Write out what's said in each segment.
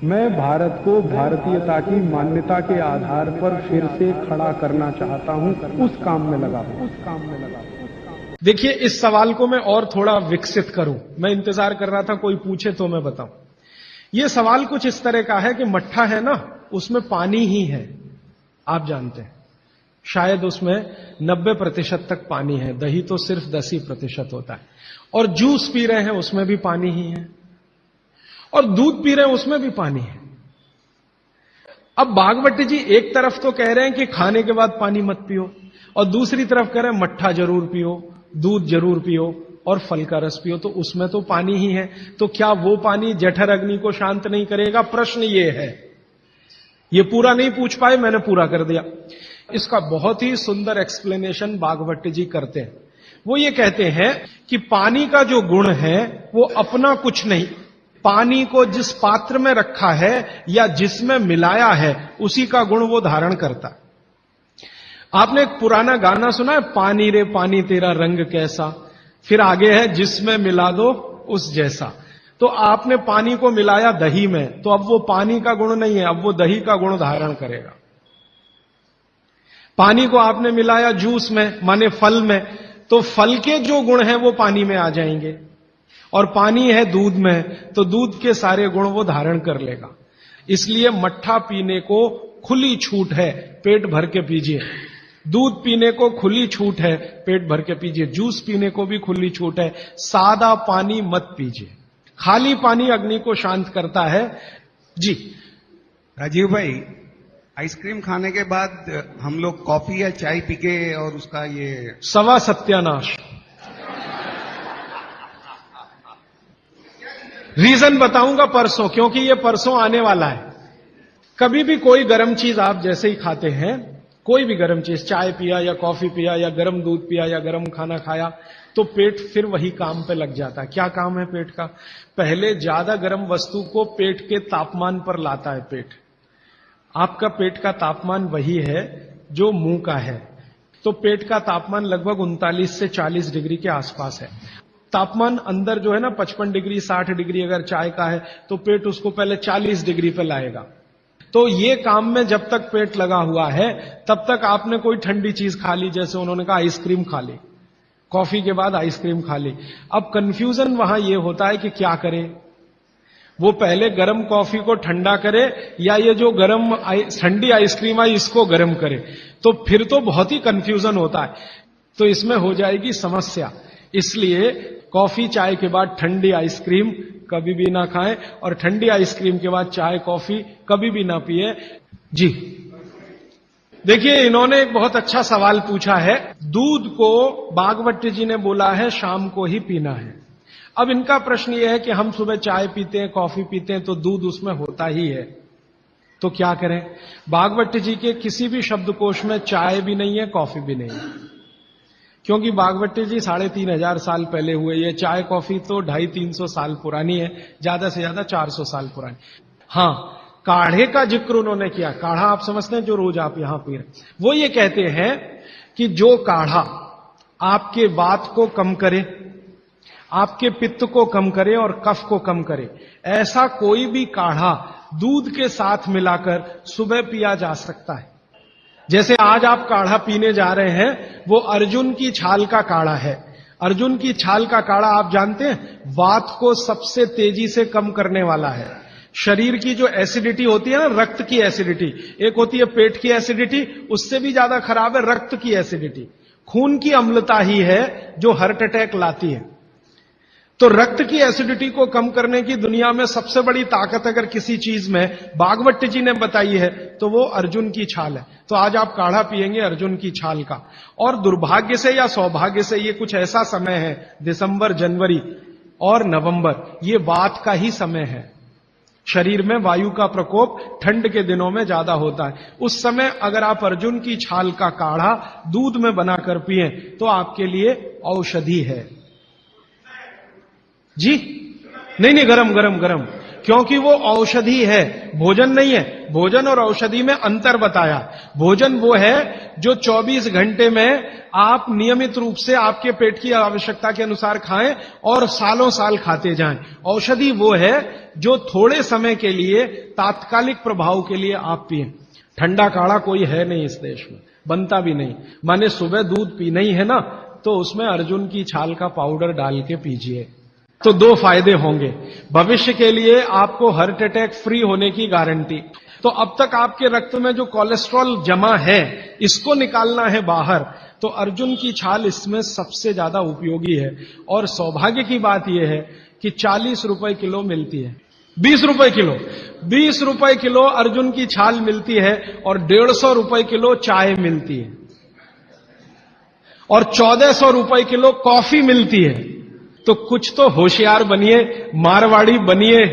मैं भारत को भारतीयता की मान्यता के आधार पर फिर से खड़ा करना चाहता हूं, उस काम में लगा हूं। देखिए, इस सवाल को मैं और थोड़ा विकसित करूं। मैं इंतजार कर रहा था कोई पूछे तो मैं बताऊं। यह सवाल कुछ इस तरह का है कि मट्ठा है ना, उसमें पानी ही है, आप जानते हैं। शायद उसमें 90% तक पानी है, दही तो सिर्फ 10% होता है। और जूस पी रहे हैं उसमें भी पानी ही है, और दूध पी रहे हैं उसमें भी पानी है। अब भागवत जी एक तरफ तो कह रहे हैं कि खाने के बाद पानी मत पियो, और दूसरी तरफ कह रहे हैं मट्ठा जरूर पियो, दूध जरूर पियो और फल का रस पियो, तो उसमें तो पानी ही है। तो क्या वो पानी जठर अग्नि को शांत नहीं करेगा? प्रश्न ये है। ये पूरा नहीं पूछ पाए, मैंने पूरा कर दिया। इसका बहुत ही सुंदर एक्सप्लेनेशन भागवत जी करते हैं। वो ये कहते हैं कि पानी का जो गुण है वो अपना कुछ नहीं, पानी को जिस पात्र में रखा है या जिसमें मिलाया है उसी का गुण वो धारण करता है। आपने एक पुराना गाना सुना है, पानी रे पानी तेरा रंग कैसा, फिर आगे है जिसमें मिला दो उस जैसा। तो आपने पानी को मिलाया दही में, तो अब वो पानी का गुण नहीं है, अब वो दही का गुण धारण करेगा। पानी को आपने मिलाया जूस में, माने फल में, तो फल के जो गुण हैं वो पानी में आ जाएंगे। और पानी है दूध में, तो दूध के सारे गुण वो धारण कर लेगा। इसलिए मट्ठा पीने को खुली छूट है, पेट भर के पीजिए। दूध पीने को खुली छूट है, पेट भर के पीजिए। जूस पीने को भी खुली छूट है, सादा पानी मत पीजिए। खाली पानी अग्नि को शांत करता है। जी राजीव भाई, आइसक्रीम खाने के बाद हम लोग कॉफी या चाय पी के और उसका ये सवा सत्यानाश। रीजन बताऊंगा परसों, क्योंकि ये परसों आने वाला है। कभी भी कोई गर्म चीज आप जैसे ही खाते हैं, कोई भी गर्म चीज, चाय पिया या कॉफी पिया या गर्म दूध पिया या गर्म खाना खाया, तो पेट फिर वही काम पे लग जाता है। क्या काम है पेट का? पहले ज्यादा गर्म वस्तु को पेट के तापमान पर लाता है पेट। आपका पेट का तापमान वही है जो मुंह का है, तो पेट का तापमान लगभग 39 से 40 डिग्री के आसपास है। तापमान अंदर जो है ना 55 डिग्री 60 डिग्री अगर चाय का है, तो पेट उसको पहले 40 डिग्री पे लाएगा। तो ये काम में जब तक पेट लगा हुआ है तब तक आपने कोई ठंडी चीज खा ली, जैसे उन्होंने कहा आइसक्रीम खा ली, कॉफी के बाद आइसक्रीम खा ली। अब कंफ्यूजन वहां ये होता है कि क्या करें, वो पहले गर्म कॉफी को ठंडा करे या ये जो गर्म ठंडी आइसक्रीम आई इसको गर्म करे, तो फिर तो बहुत ही कंफ्यूजन होता है। तो इसमें हो जाएगी समस्या। इसलिए कॉफी चाय के बाद ठंडी आइसक्रीम कभी भी ना खाएं, और ठंडी आइसक्रीम के बाद चाय कॉफी कभी भी ना पिए। जी देखिए, इन्होंने एक बहुत अच्छा सवाल पूछा है। दूध को भागवत जी ने बोला है शाम को ही पीना है। अब इनका प्रश्न यह है कि हम सुबह चाय पीते हैं, कॉफी पीते हैं, तो दूध उसमें होता ही है, तो क्या करें? भागवत जी के किसी भी शब्दकोश में चाय भी नहीं है, कॉफी भी नहीं है, क्योंकि भागवत जी 3500 साल पहले हुए। ये चाय कॉफी तो 250-300 साल पुरानी है, ज्यादा से ज्यादा 400 साल पुरानी। हां, काढ़े का जिक्र उन्होंने किया। काढ़ा आप समझते हैं जो रोज आप यहां पी रहे, वो ये कहते हैं कि जो काढ़ा आपके वात को कम करे, आपके पित्त को कम करे और कफ को कम करे, ऐसा कोई भी काढ़ा दूध के साथ मिलाकर सुबह पिया जा सकता है। जैसे आज आप काढ़ा पीने जा रहे हैं, वो अर्जुन की छाल का काढ़ा है। अर्जुन की छाल का काढ़ा आप जानते हैं, वात को सबसे तेजी से कम करने वाला है। शरीर की जो एसिडिटी होती है ना, रक्त की एसिडिटी, एक होती है पेट की एसिडिटी, उससे भी ज्यादा खराब है रक्त की एसिडिटी। खून की अम्लता ही है जो हार्ट अटैक लाती है। तो रक्त की एसिडिटी को कम करने की दुनिया में सबसे बड़ी ताकत अगर किसी चीज में भागवत जी ने बताई है तो वो अर्जुन की छाल है। तो आज आप काढ़ा पिएंगे अर्जुन की छाल का। और दुर्भाग्य से या सौभाग्य से ये कुछ ऐसा समय है, दिसंबर, जनवरी और नवंबर, ये वात का ही समय है। शरीर में वायु का प्रकोप ठंड के दिनों में ज्यादा होता है। उस समय अगर आप अर्जुन की छाल का काढ़ा दूध में बनाकर पिए तो आपके लिए औषधि है। जी नहीं, गरम गरम गरम। क्योंकि वो औषधि है, भोजन नहीं है। भोजन और औषधि में अंतर बताया। भोजन वो है जो 24 घंटे में आप नियमित रूप से आपके पेट की आवश्यकता के अनुसार खाएं और सालों साल खाते जाएं। औषधि वो है जो थोड़े समय के लिए, तात्कालिक प्रभाव के लिए आप पिए। ठंडा काढ़ा कोई है नहीं इस देश में, बनता भी नहीं। माने सुबह दूध पीना ही है ना, तो उसमें अर्जुन की छाल का पाउडर डाल के पीजिए, तो 2 फायदे होंगे। भविष्य के लिए आपको हार्ट अटैक फ्री होने की गारंटी। तो अब तक आपके रक्त में जो कोलेस्ट्रॉल जमा है, इसको निकालना है बाहर, तो अर्जुन की छाल इसमें सबसे ज्यादा उपयोगी है। और सौभाग्य की बात यह है कि 40 रुपए किलो मिलती है, 20 रुपए किलो, 20 रुपए किलो अर्जुन की छाल मिलती है और 150 रुपए किलो चाय मिलती है और 1400 रुपए किलो कॉफी मिलती है। तो कुछ तो होशियार बनिए, मारवाड़ी बनिए,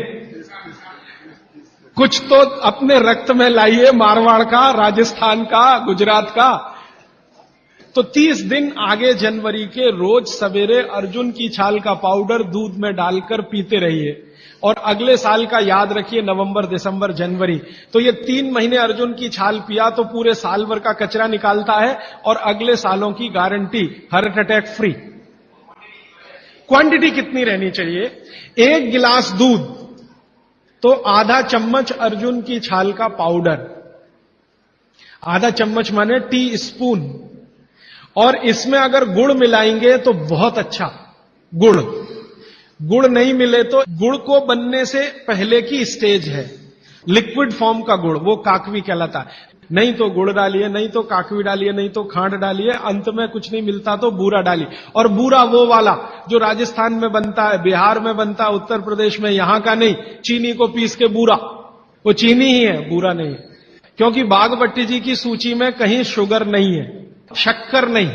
कुछ तो अपने रक्त में लाइए, मारवाड़ का, राजस्थान का, गुजरात का। तो 30 दिन आगे जनवरी के रोज सवेरे अर्जुन की छाल का पाउडर दूध में डालकर पीते रहिए। और अगले साल का याद रखिए, नवंबर, दिसंबर, जनवरी, तो ये 3 महीने अर्जुन की छाल पिया तो पूरे साल भर का कचरा निकालता है और अगले सालों की guarantee, heart attack free. Quantity कितनी रहनी चाहिए? 1 गिलास दूध तो आधा चम्मच अर्जुन की छाल का पाउडर, आधा चम्मच माने टी स्पून। और इसमें अगर गुड़ मिलाएंगे तो बहुत अच्छा। गुड़ नहीं मिले तो गुड़ को बनने से पहले की स्टेज है, लिक्विड फॉर्म का गुड़, वो काकवी कहलाता है। नहीं तो गुड़ डालिए, नहीं तो काकवी डालिए, नहीं तो खांड डालिए, अंत में कुछ नहीं मिलता तो बूरा डालिए। और बूरा वो वाला जो राजस्थान में बनता है, बिहार में बनता है, उत्तर प्रदेश में, यहां का नहीं। चीनी को पीस के बूरा, वो चीनी ही है, बूरा नहीं है। क्योंकि बागभट्टी जी की सूची में कहीं शुगर नहीं है, शक्कर नहीं।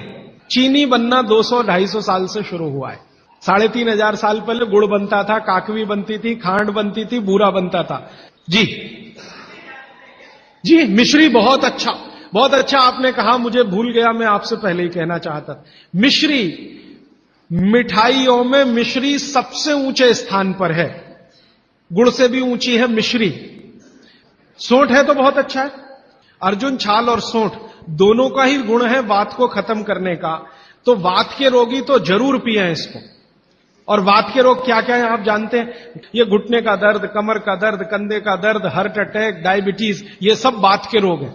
चीनी बनना 200-250 साल से शुरू हुआ है। 3500 साल पहले गुड़ बनता था, काकवी बनती थी, खांड बनती थी, बूरा बनता था। जी मिश्री बहुत अच्छा आपने कहा, मुझे भूल गया, मैं आपसे पहले ही कहना चाहता था। मिश्री, मिठाइयों में मिश्री सबसे ऊंचे स्थान पर है, गुड़ से भी ऊंची है मिश्री। सोंठ है तो बहुत अच्छा है। अर्जुन छाल और सोंठ दोनों का ही गुण है वात को खत्म करने का। तो वात के रोगी तो जरूर पिए इसको। और वात के रोग क्या क्या है आप जानते हैं? ये घुटने का दर्द, कमर का दर्द, कंधे का दर्द, हार्ट अटैक, डायबिटीज, ये सब वात के रोग हैं।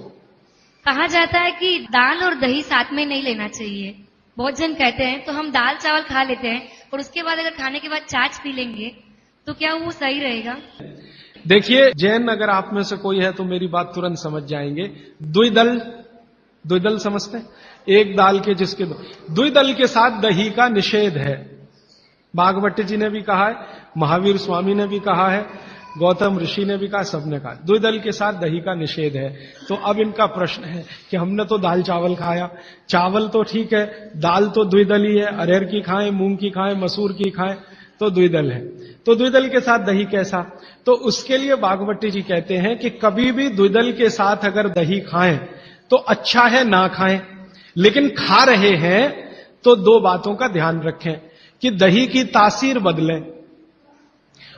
कहा जाता है कि दाल और दही साथ में नहीं लेना चाहिए। बहुत जन कहते हैं तो हम दाल चावल खा लेते हैं और उसके बाद अगर खाने के बाद छाछ पी लेंगे तो क्या वो सही रहेगा? देखिए, जैन अगर आप में से कोई है तो मेरी बात तुरंत समझ जाएंगे। द्विदल समझते हैं? एक दाल के जिसके दो। द्विदल के साथ दही का निषेध है। बागभट्टी जी ने भी कहा है, महावीर स्वामी ने भी कहा है, गौतम ऋषि ने भी कहा, सबने कहा द्विदल के साथ दही का निषेध है। तो अब इनका प्रश्न है कि हमने तो दाल चावल खाया, चावल तो ठीक है, दाल तो द्विदल ही है, अरहर की खाएं, मूंग की खाएं, मसूर की खाएं, तो द्विदल है। तो द्विदल के साथ दही कैसा? तो उसके लिए बागभट्टी जी कहते हैं कि कभी भी द्विदल के साथ अगर दही खाएं तो अच्छा है ना खाएं, लेकिन खा रहे हैं तो 2 बातों का ध्यान रखें कि दही की तासीर बदलें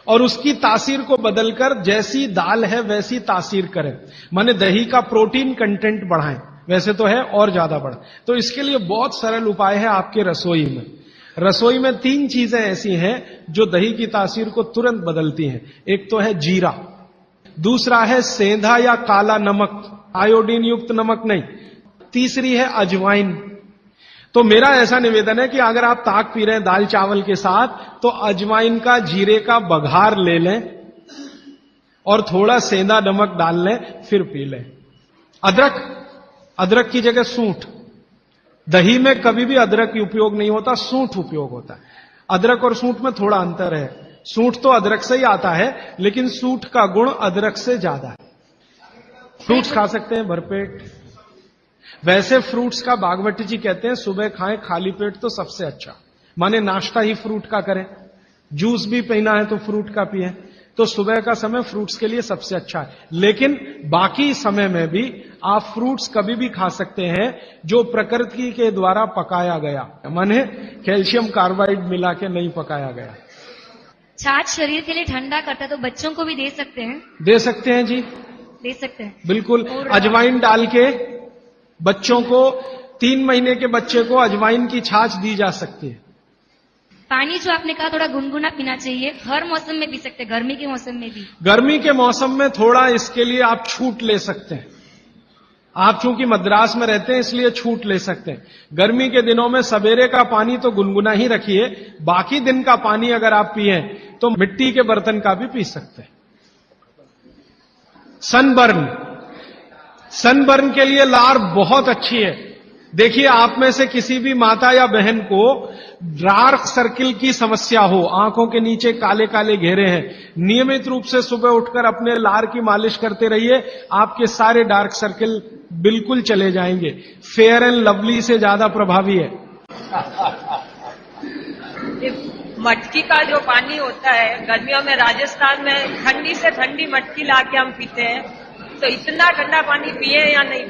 और उसकी तासीर को बदलकर जैसी दाल है वैसी तासीर करें। माने दही का प्रोटीन कंटेंट बढ़ाएं, वैसे तो है और ज्यादा बढ़ाएं। तो इसके लिए बहुत सरल उपाय है आपके रसोई में। रसोई में 3 चीजें ऐसी हैं जो दही की तासीर को तुरंत बदलती हैं। एक तो है जीरा, दूसरा है सेंधा या काला नमक, आयोडीन युक्त नमक नहीं, तीसरी है अजवाइन। तो मेरा ऐसा निवेदन है कि अगर आप ताक पी रहे हैं दाल चावल के साथ तो अजवाइन का, जीरे का बघार ले लें और थोड़ा सेंधा नमक डाल लें, फिर पी लें। अदरक की जगह सूंठ। दही में कभी भी अदरक की उपयोग नहीं होता, सूंठ उपयोग होता है। अदरक और सूंठ में थोड़ा अंतर है। सूंठ तो अदरक से ही आता है, लेकिन सूंठ का गुण अदरक से ज्यादा है। फ्रूट्स खा सकते हैं भरपेट। वैसे फ्रूट्स का बागभट्टी जी कहते हैं सुबह खाएं खाली पेट तो सबसे अच्छा, माने नाश्ता ही फ्रूट का करें। जूस भी पीना है तो फ्रूट का पिए। तो सुबह का समय फ्रूट्स के लिए सबसे अच्छा है। लेकिन बाकी समय में भी आप फ्रूट्स कभी भी खा सकते हैं जो प्रकृति के द्वारा पकाया गया, माने कैल्शियम कार्बाइड मिला के नहीं पकाया गया। छाछ शरीर के लिए ठंडा करता है, तो बच्चों को भी दे सकते हैं? दे सकते हैं जी, दे सकते हैं। बिल्कुल। और अजवाइन डाल के बच्चों को, 3 महीने के बच्चे को अजवाइन की छाछ दी जा सकती है। पानी जो आपने कहा थोड़ा गुनगुना पीना चाहिए, हर मौसम में पी सकते हैं, गर्मी के मौसम में भी? गर्मी के मौसम में थोड़ा इसके लिए आप छूट ले सकते हैं। आप चूंकि मद्रास में रहते हैं इसलिए छूट ले सकते हैं। गर्मी के दिनों में सवेरे का पानी तो गुनगुना ही रखिए, बाकी दिन का पानी अगर आप पिए तो मिट्टी के बर्तन का भी पी सकते हैं। सनबर्न के लिए लार बहुत अच्छी है। देखिए, आप में से किसी भी माता या बहन को डार्क सर्किल की समस्या हो, आंखों के नीचे काले काले घेरे हैं, नियमित रूप से सुबह उठकर अपने लार की मालिश करते रहिए, आपके सारे डार्क सर्किल बिल्कुल चले जाएंगे। फेयर एंड लवली से ज्यादा प्रभावी है। मटकी का जो पानी होता है, गर्मियों में राजस्थान में ठंडी से ठंडी मटकी लाके हम पीते हैं, तो इतना ठंडा पानी पिए या नहीं?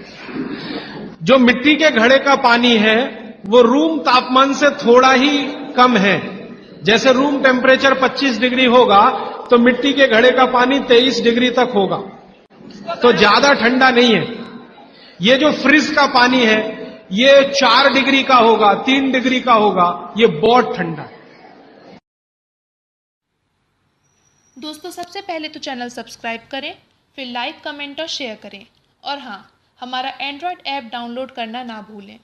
जो मिट्टी के घड़े का पानी है वो रूम तापमान से थोड़ा ही कम है। जैसे रूम टेम्परेचर 25 डिग्री होगा तो मिट्टी के घड़े का पानी 23 डिग्री तक होगा, तो ज्यादा ठंडा नहीं है। ये जो फ्रिज का पानी है ये 4 डिग्री का होगा, 3 डिग्री का होगा, ये बहुत ठंडा है। दोस्तों, सबसे पहले तो चैनल सब्सक्राइब करें, फिर लाइक, कमेंट और शेयर करें, और हाँ, हमारा एंड्रॉयड ऐप डाउनलोड करना ना भूलें।